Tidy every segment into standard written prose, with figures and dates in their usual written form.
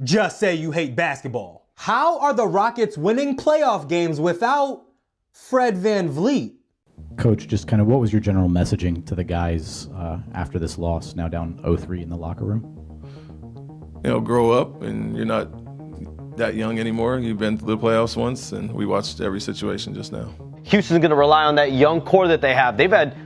Just say you hate basketball. How are the Rockets winning playoff games without Fred VanVleet? Coach, just kind of what was your general messaging to the guys after this loss, now down 0-3 in the locker room? Grow up, and you're not that young anymore. You've been through the playoffs once, and we watched every situation just now. Houston's going to rely on that young core that they have. They've had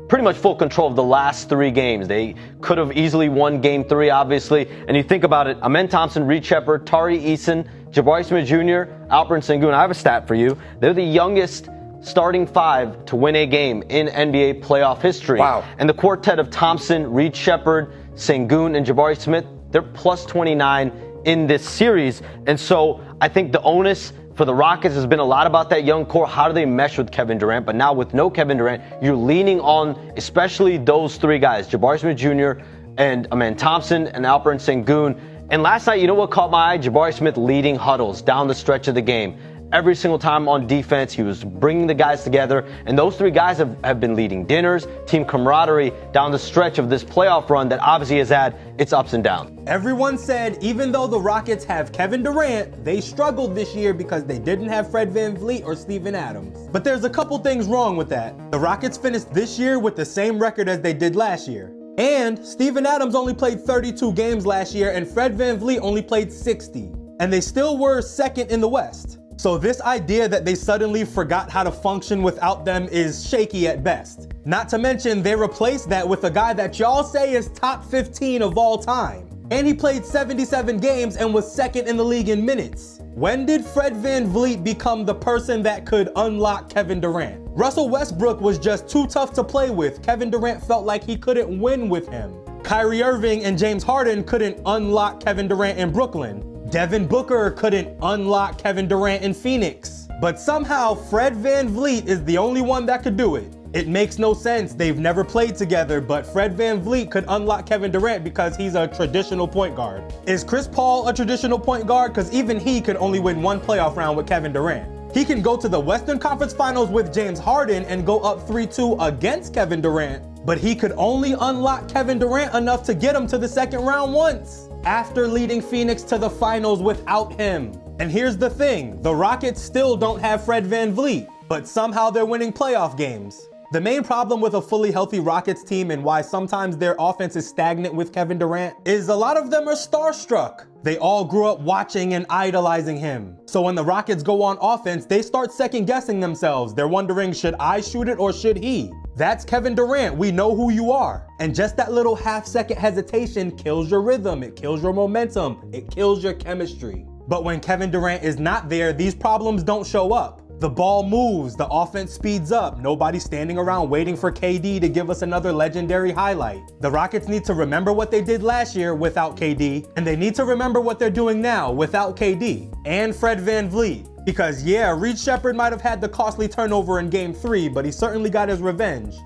pretty much full control of the last 3 games. They could have easily won Game 3, obviously. And you think about it, Amen Thompson, Reed Shepard, Tari Eason, Jabari Smith Jr., Alperen Sengun. I have a stat for you. They're the youngest starting 5 to win a game in NBA playoff history. Wow. And the quartet of Thompson, Reed Shepard, Sengun, and Jabari Smith, they're plus 29 in this series. And so I think the onus for the Rockets has been a lot about that young core. How do they mesh with Kevin Durant? But now with no Kevin Durant, you're leaning on especially those 3 guys, Jabari Smith Jr. and Amen Thompson and Alperen Sengun. And last night, you know what caught my eye? Jabari Smith leading huddles down the stretch of the game. Every single time on defense, he was bringing the guys together. And those 3 guys have been leading dinners, team camaraderie down the stretch of this playoff run that obviously has had its ups and downs. Everyone said even though the Rockets have Kevin Durant, they struggled this year because they didn't have Fred VanVleet or Steven Adams. But there's a couple things wrong with that. The Rockets finished this year with the same record as they did last year. And Steven Adams only played 32 games last year, and Fred VanVleet only played 60. And they still were second in the West. So this idea that they suddenly forgot how to function without them is shaky at best. Not to mention, they replaced that with a guy that y'all say is top 15 of all time. And he played 77 games and was second in the league in minutes. When did Fred VanVleet become the person that could unlock Kevin Durant? Russell Westbrook was just too tough to play with. Kevin Durant felt like he couldn't win with him. Kyrie Irving and James Harden couldn't unlock Kevin Durant in Brooklyn. Devin Booker couldn't unlock Kevin Durant in Phoenix. But somehow Fred VanVleet is the only one that could do it. It makes no sense. They've never played together, but Fred VanVleet could unlock Kevin Durant because he's a traditional point guard. Is Chris Paul a traditional point guard? Because even he could only win 1 playoff round with Kevin Durant. He can go to the Western Conference Finals with James Harden and go up 3-2 against Kevin Durant, but he could only unlock Kevin Durant enough to get him to the 2nd round once, after leading Phoenix to the finals without him. And here's the thing, the Rockets still don't have Fred VanVleet, but somehow they're winning playoff games. The main problem with a fully healthy Rockets team and why sometimes their offense is stagnant with Kevin Durant is a lot of them are starstruck. They all grew up watching and idolizing him. So when the Rockets go on offense, they start second guessing themselves. They're wondering, should I shoot it or should he? That's Kevin Durant. We know who you are. And just that little half-second hesitation kills your rhythm. It kills your momentum. It kills your chemistry. But when Kevin Durant is not there, these problems don't show up. The ball moves, the offense speeds up, nobody's standing around waiting for KD to give us another legendary highlight. The Rockets need to remember what they did last year without KD, and they need to remember what they're doing now without KD and Fred VanVleet. Because yeah, Reed Shepard might have had the costly turnover in Game 3, but he certainly got his revenge.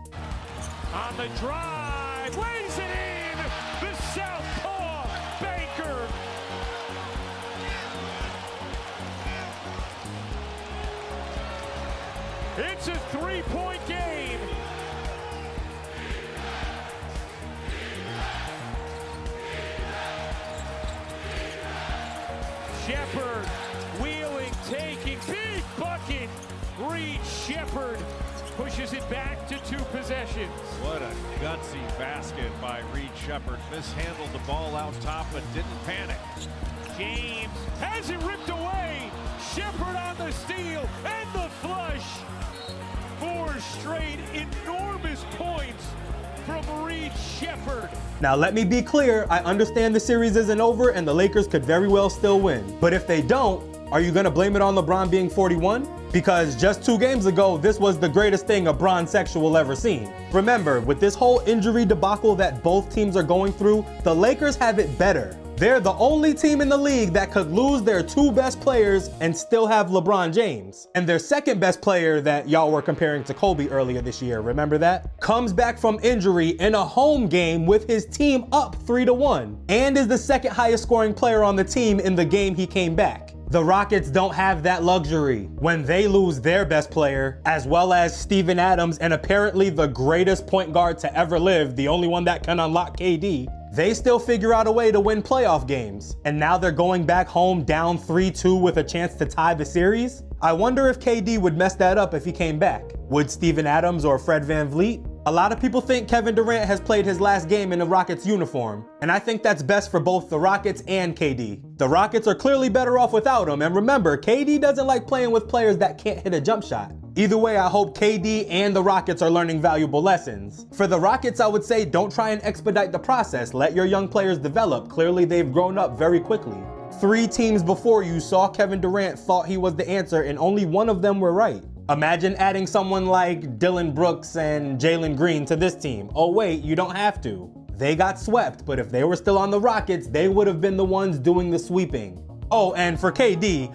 On the drive, lays it in, the southpaw, Baker. It's a 3-point game. Shepard wheeling, taking, big bucket. Reed Shepard pushes it back to 2 possessions. What a gutsy basket by Reed Shepard. Mishandled the ball out top but didn't panic. James has it ripped away. Shepard on the steal and the flush. 4 straight enormous points from Reed Shepard. Now let me be clear, I understand the series isn't over and the Lakers could very well still win. But if they don't, are you gonna blame it on LeBron being 41? Because just 2 games ago, this was the greatest thing a Bron sexual ever seen. Remember, with this whole injury debacle that both teams are going through, the Lakers have it better. They're the only team in the league that could lose their 2 best players and still have LeBron James. And their 2nd best player that y'all were comparing to Kobe earlier this year, remember that? Comes back from injury in a home game with his team up 3-1 and is the 2nd highest scoring player on the team in the game he came back. The Rockets don't have that luxury. When they lose their best player, as well as Steven Adams and apparently the greatest point guard to ever live, the only one that can unlock KD, they still figure out a way to win playoff games. And now they're going back home down 3-2 with a chance to tie the series. I wonder if KD would mess that up if he came back. Would Steven Adams or Fred VanVleet? A lot of people think Kevin Durant has played his last game in a Rockets uniform, and I think that's best for both the Rockets and KD. The Rockets are clearly better off without him, and remember, KD doesn't like playing with players that can't hit a jump shot. Either way, I hope KD and the Rockets are learning valuable lessons. For the Rockets, I would say don't try and expedite the process. Let your young players develop. Clearly, they've grown up very quickly. 3 teams before you saw Kevin Durant thought he was the answer, and only one of them were right. Imagine adding someone like Dylan Brooks and Jalen Green to this team. Oh wait, you don't have to. They got swept, but if they were still on the Rockets, they would have been the ones doing the sweeping. Oh, and for KD,